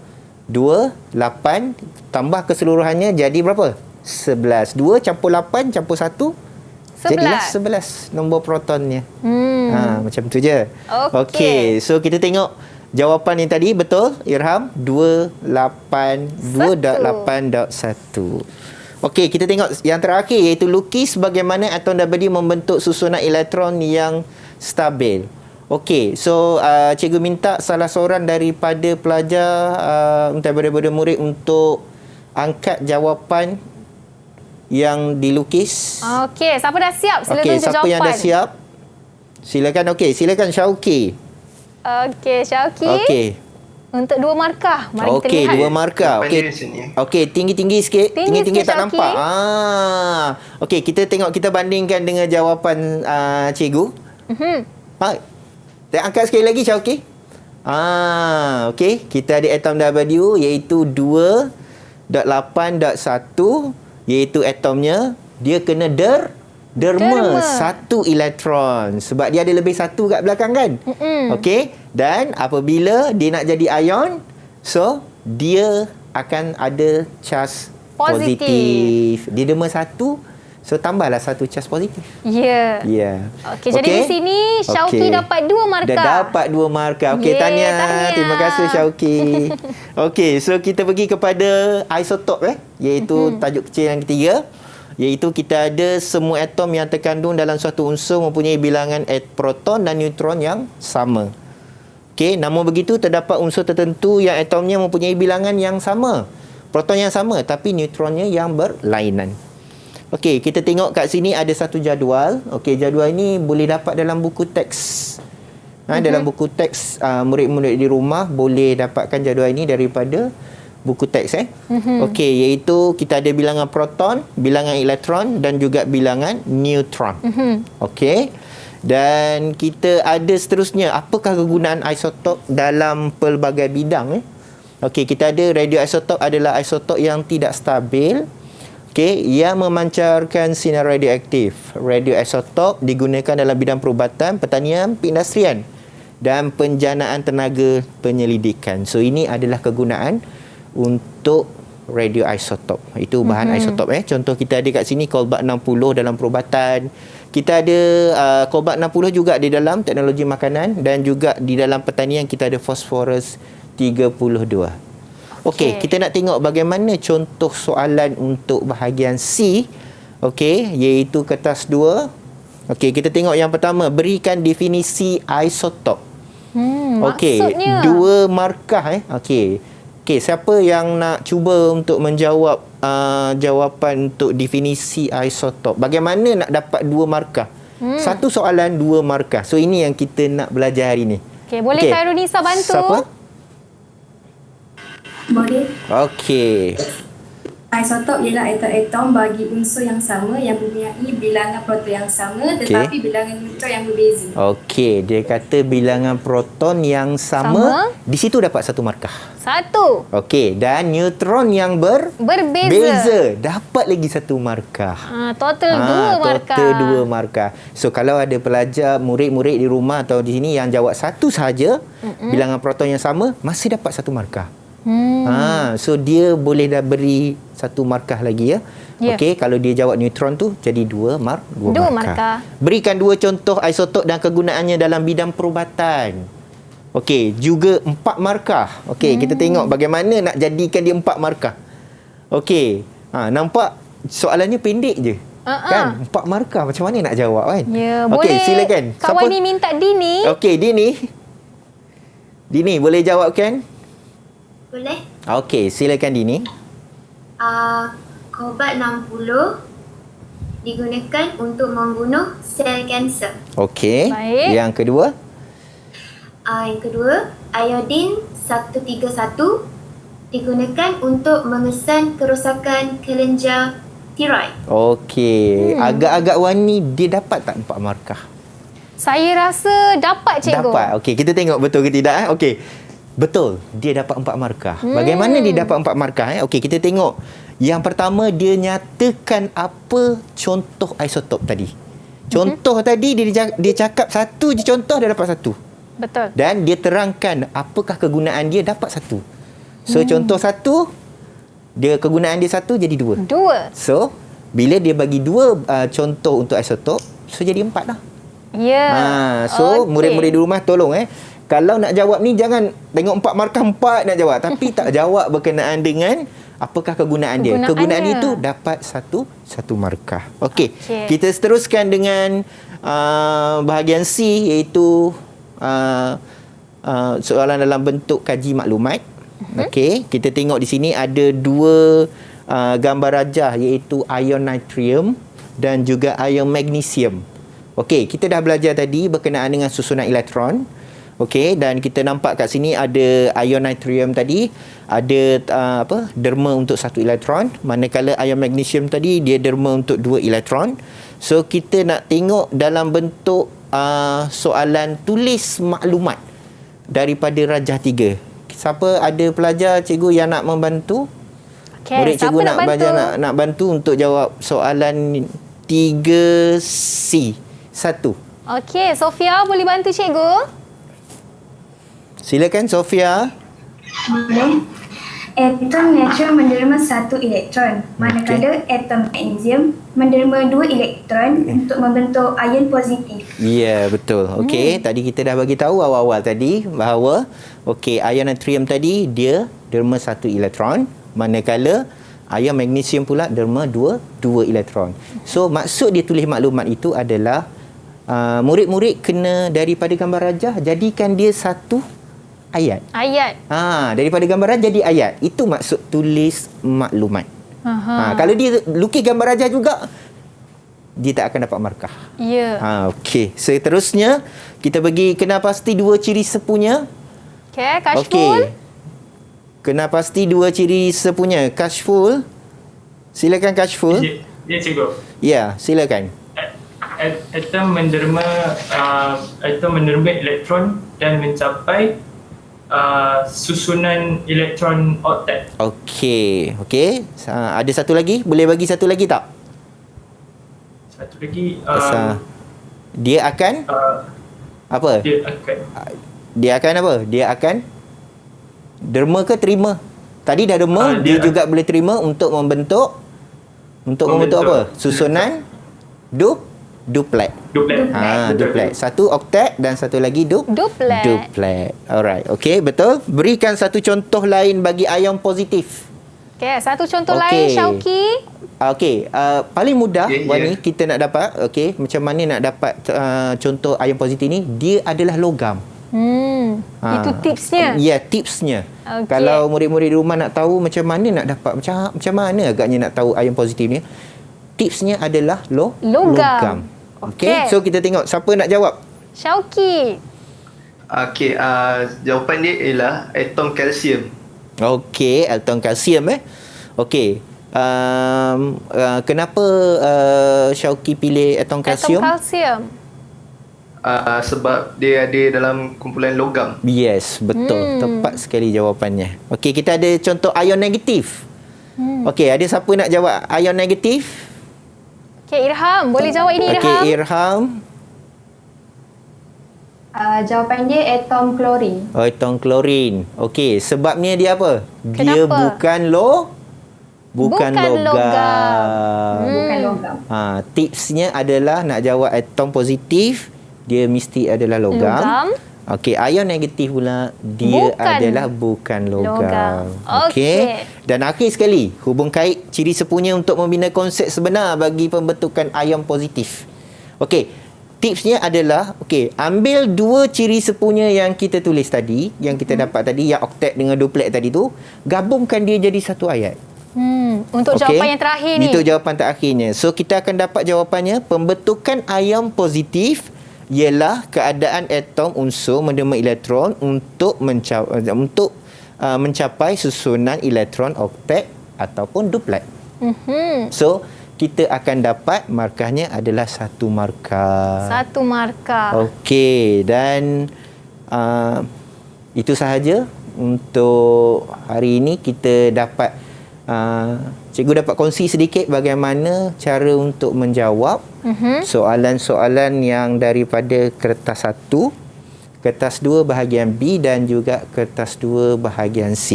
2, 8 tambah keseluruhannya jadi berapa? 11. 2 campur 8 campur 1 jadilah 11 nombor protonnya. Macam tu je. Okey. So kita tengok jawapan yang tadi betul Irham 2.8.1. Okey, kita tengok yang terakhir iaitu lukis bagaimana atom W membentuk susunan elektron yang stabil. Okey, so cikgu minta salah seorang daripada pelajar daripada murid untuk angkat jawapan yang dilukis. Okey, siapa dah siap? Sila tunjuk siapa jawapan. Yang dah siap? Silakan. Silakan Syauqi. Okey, Syauqi. Okey. Untuk 2 markah. Mari kita lihat. 2 markah. Okey, tinggi-tinggi sikit. Tinggi-tinggi tak nampak. Okey, kita tengok, kita bandingkan dengan jawapan cikgu. Angkat sekali lagi Syauqi. Okey, kita ada atom W iaitu 2.8.1, iaitu atomnya dia kena derma 1 elektron sebab dia ada lebih 1 kat belakang kan. Okey, dan apabila dia nak jadi ion, so dia akan ada charge positif. Dia derma 1, so tambahlah 1 charge positif. Ya. Okey, jadi di sini Syauqi dapat 2 markah. Dah dapat 2 markah. Okey, tahniah. Terima kasih Syauqi. Okey, so kita pergi kepada isotop iaitu tajuk kecil yang ketiga, iaitu kita ada semua atom yang terkandung dalam suatu unsur mempunyai bilangan proton dan neutron yang sama. Okey, namun begitu terdapat unsur tertentu yang atomnya mempunyai bilangan yang sama, proton yang sama tapi neutronnya yang berlainan. Okey, kita tengok kat sini ada satu jadual. Okey, jadual ini boleh dapat dalam buku teks. Dalam buku teks, murid-murid di rumah boleh dapatkan jadual ini daripada buku teks. Okey, iaitu kita ada bilangan proton, bilangan elektron dan juga bilangan neutron. Okey. Dan kita ada seterusnya, apakah kegunaan isotop dalam pelbagai bidang? Okey, kita ada radioisotop adalah isotop yang tidak stabil. Okey, ia memancarkan sinar radioaktif. Radioisotop digunakan dalam bidang perubatan, pertanian, perindustrian dan penjanaan tenaga penyelidikan. So ini adalah kegunaan untuk radioisotop. Itu bahan isotop. Contoh kita ada kat sini kolbat 60 dalam perubatan. Kita ada kolbat 60 juga di dalam teknologi makanan, dan juga di dalam pertanian kita ada fosforus 32. Okey, kita nak tengok bagaimana contoh soalan untuk bahagian C. Okey, iaitu kertas 2. Okey, kita tengok yang pertama, berikan definisi isotop. Okey, 2 markah. Okey, siapa yang nak cuba untuk menjawab jawapan untuk definisi isotop? Bagaimana nak dapat 2 markah? Satu soalan 2 markah. So ini yang kita nak belajar hari ni. Okey, boleh Khairunisa bantu? Siapa? Boleh. Okey. Isotop ialah atom-atom bagi unsur yang sama yang mempunyai bilangan proton yang sama tetapi bilangan neutron yang berbeza. Okey, dia kata bilangan proton yang sama. Di situ dapat satu markah. Satu. Okey, dan neutron yang Berbeza. dapat lagi satu markah. Total dua markah. Total 2 markah. So kalau ada pelajar, murid-murid di rumah atau di sini yang jawab satu sahaja, bilangan proton yang sama, masih dapat satu markah. So dia boleh dah beri satu markah lagi ya. Okey, kalau dia jawab neutron tu jadi dua markah. Berikan 2 contoh isotop dan kegunaannya dalam bidang perubatan. Okey, juga 4 markah. Okey, kita tengok bagaimana nak jadikan dia 4 markah. Okey, nampak soalannya pendek je. Kan? 4 markah macam mana nak jawab kan? Ya, okey, silakan. Kak Wani minta Dini. Okey, Dini boleh jawabkan? Boleh? Okey, silakan Dini. Kobat 60 digunakan untuk membunuh sel kanser. Okey. Yang kedua? Yang kedua, iodin 131 digunakan untuk mengesan kerosakan kelenjar tiroid. Okey. Agak-agak Wani dia dapat tak 4 markah? Saya rasa dapat, cikgu. Dapat. Okey, kita tengok betul ke tidak. Okey. Betul, dia dapat 4 markah. Bagaimana dia dapat 4 markah? Okey, kita tengok. Yang pertama, dia nyatakan apa contoh isotop tadi. Contoh tadi, dia cakap satu je contoh, dia dapat satu. Betul. Dan dia terangkan apakah kegunaan dia, dapat satu. So, contoh satu, kegunaan dia satu, jadi 2. So, bila dia bagi 2 contoh untuk isotop, so jadi 4 lah. Ya. So, murid-murid di rumah tolong kalau nak jawab ni jangan tengok 4 markah 4 nak jawab tapi tak jawab berkenaan dengan apakah kegunaan dia. Kegunaan itu dapat satu markah. Okey. Kita seteruskan dengan bahagian C iaitu soalan dalam bentuk kaji maklumat. Okey, kita tengok di sini ada 2 gambar rajah iaitu ion natrium dan juga ion magnesium. Okey, kita dah belajar tadi berkenaan dengan susunan elektron. Okey, dan kita nampak kat sini ada ion natrium tadi, ada derma untuk 1 elektron, manakala ion magnesium tadi dia derma untuk 2 elektron. So kita nak tengok dalam bentuk soalan tulis maklumat daripada rajah 3. Siapa ada pelajar cikgu yang nak membantu? Murid cikgu nak bantu untuk jawab soalan 3C. 1. Okey, Sofia boleh bantu cikgu? Silakan Sofia. Boleh. Atom natrium menderma 1 elektron, manakala atom magnesium menderma 2 elektron untuk membentuk ion positif. Ya, betul. Okey, tadi kita dah bagi tahu awal-awal tadi bahawa ion natrium tadi dia derma 1 elektron, manakala ion magnesium pula derma 2 elektron. So maksud dia tulis maklumat itu adalah murid-murid kena daripada gambar rajah jadikan dia satu ayat. Daripada gambar rajah jadi ayat. Itu maksud tulis maklumat. Kalau dia lukis gambar rajah juga, dia tak akan dapat markah. Ya. Okey. Seterusnya, kita bagi kena pasti 2 ciri sepunya. Okey, Kashful. Kena pasti 2 ciri sepunya. Kashful. Silakan Kashful. Ya, cikgu. Ya, silakan. Atom menderma elektron dan mencapai susunan elektron oktet. Okey. Ada satu lagi? Boleh bagi satu lagi tak? Satu lagi. Dia akan apa? Dia akan apa? Dia akan derma ke terima? Tadi dah derma, dia juga boleh terima untuk membentuk apa? Susunan duplet. Duplet. Satu oktet dan satu lagi duplet. Alright. Okey, betul. Berikan satu contoh lain bagi ion positif. Okey, satu contoh lain Syauqi. Okey, paling mudah Wani kita nak dapat, macam mana nak dapat contoh ion positif ni, dia adalah logam. Itu tipsnya. Ya, tipsnya. Kalau murid-murid di rumah nak tahu macam mana nak dapat, macam mana agaknya nak tahu ion positif ni, tipsnya adalah logam. Okey, so kita tengok siapa nak jawab. Syauqi. Okey, jawapan dia ialah atom kalsium. Okey, atom kalsium Okey. Kenapa Syauqi pilih atom kalsium? Atom kalsium. Sebab dia ada dalam kumpulan logam. Yes, betul. Tepat sekali jawapannya. Okey, kita ada contoh ion negatif. Okey, ada siapa nak jawab ion negatif? Okey, Irham. Boleh jawab ini, Irham? Okey, Irham. Jawapan dia atom klorin. Atom klorin. Okey, sebabnya dia apa? Dia Kenapa? bukan bukan logam. Bukan logam. Tipsnya adalah nak jawab atom positif, dia mesti adalah logam. Okey, ion negatif pula dia adalah bukan logam. Okey. Dan akhir sekali, hubung kait ciri sepunya untuk membina konsep sebenar bagi pembentukan ion positif. Okey, tipsnya adalah ambil dua ciri sepunya yang kita tulis tadi, yang kita dapat tadi, yang oktet dengan duplet tadi tu, gabungkan dia jadi satu ayat. Untuk jawapan yang terakhir ni. Itu jawapan terakhirnya. So kita akan dapat jawapannya, pembentukan ion positif ialah keadaan atom unsur menderma elektron untuk mencapai susunan elektron oktet ataupun duplet. So kita akan dapat markahnya adalah 1 markah. 1 markah. Okey, dan itu sahaja untuk hari ini. Kita dapat cikgu dapat kongsi sedikit bagaimana cara untuk menjawab soalan-soalan yang daripada kertas 1, kertas 2 bahagian B dan juga kertas 2 bahagian C.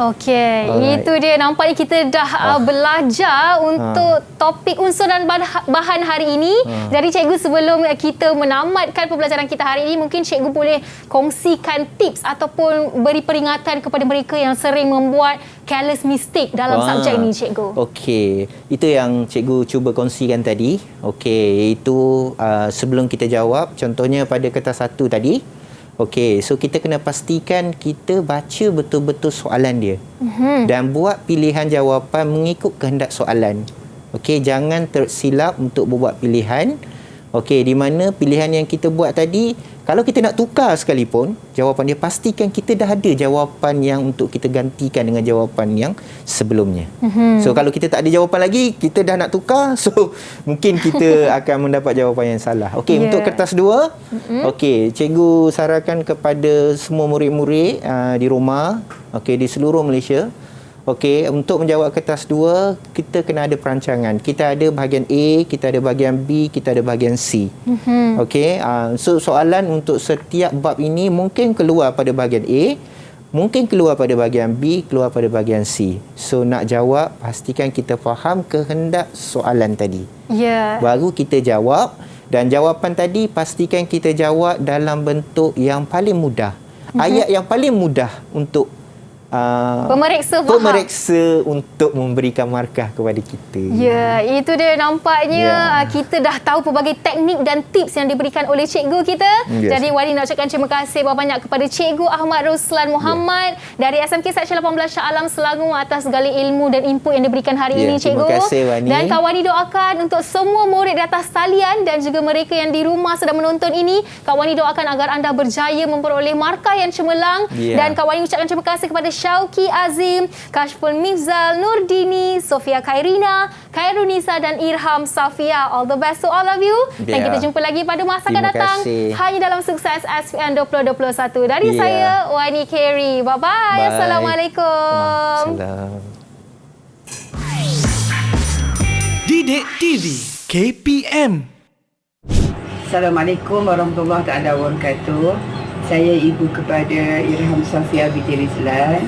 Okey, itu dia. Nampaknya kita dah belajar untuk topik unsur dan bahan hari ini. Jadi cikgu, sebelum kita menamatkan pembelajaran kita hari ini, mungkin cikgu boleh kongsikan tips ataupun beri peringatan kepada mereka yang sering membuat careless mistake dalam subjek ni, cikgu. Okey, itu yang cikgu cuba kongsikan tadi. Okey, itu sebelum kita jawab, contohnya pada kertas 1 tadi. Okey, so kita kena pastikan kita baca betul-betul soalan dia. Dan buat pilihan jawapan mengikut kehendak soalan. Okey, jangan tersilap untuk membuat pilihan. Okey, di mana pilihan yang kita buat tadi, kalau kita nak tukar sekalipun jawapan dia, pastikan kita dah ada jawapan yang untuk kita gantikan dengan jawapan yang sebelumnya. So kalau kita tak ada jawapan lagi, kita dah nak tukar, so mungkin kita akan mendapat jawapan yang salah. Okey, untuk kertas 2, okey, cikgu sarankan kepada semua murid-murid di rumah, okey, di seluruh Malaysia. Okey, untuk menjawab kertas 2, kita kena ada perancangan. Kita ada bahagian A, kita ada bahagian B, kita ada bahagian C. Okey, so soalan untuk setiap bab ini mungkin keluar pada bahagian A, mungkin keluar pada bahagian B, keluar pada bahagian C. So nak jawab, pastikan kita faham kehendak soalan tadi. Baru kita jawab, dan jawapan tadi pastikan kita jawab dalam bentuk yang paling mudah. Ayat yang paling mudah untuk pemeriksa untuk memberikan markah kepada kita. Ya, itu dia. Nampaknya kita dah tahu pelbagai teknik dan tips yang diberikan oleh cikgu kita. Jadi Wani nak ucapkan terima kasih banyak kepada Cikgu Ahmad Ruslan Muhammad dari SMK Seksyen 18 Shah Alam Selangor atas segala ilmu dan input yang diberikan hari ini, cikgu. Terima kasih, Wani. Dan Kak Wani doakan untuk semua murid di atas talian dan juga mereka yang di rumah sedang menonton ini, Kak Wani doakan agar anda berjaya memperoleh markah yang cemerlang. Dan Kak Wani ucapkan terima kasih kepada Syauqi Azim, Kashful Mifzal, Nurdini, Sofia Khairina, Khairunisa dan Irham Safia. All the best to all of you. Dan kita jumpa lagi pada masa akan datang hanya dalam Sukses SPM 2021. Dari saya, Wani Carey. Bye-bye. Assalamualaikum. Didik TV KPM. Assalamualaikum warahmatullahi wabarakatuh. Saya ibu kepada Irham Safia binti Rizlan,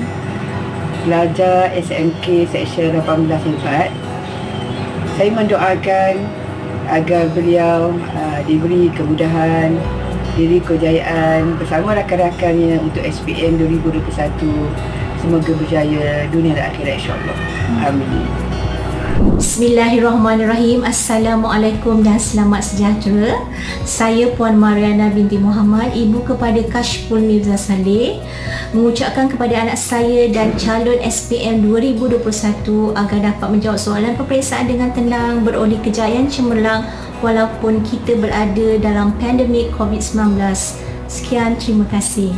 pelajar SMK Seksyen 18 Hifat. Saya mendoakan agar beliau diberi kemudahan, diberi kejayaan bersama rakan-rakannya untuk SPM 2021. Semoga berjaya dunia dan akhirat, insya-Allah. Amin. Bismillahirrahmanirrahim. Assalamualaikum dan selamat sejahtera. Saya Puan Mariana binti Muhammad, ibu kepada Kashful Mirza Saleh, mengucapkan kepada anak saya dan calon SPM 2021 agar dapat menjawab soalan peperiksaan dengan tenang, beroleh kejayaan cemerlang walaupun kita berada dalam pandemik COVID-19. Sekian, terima kasih.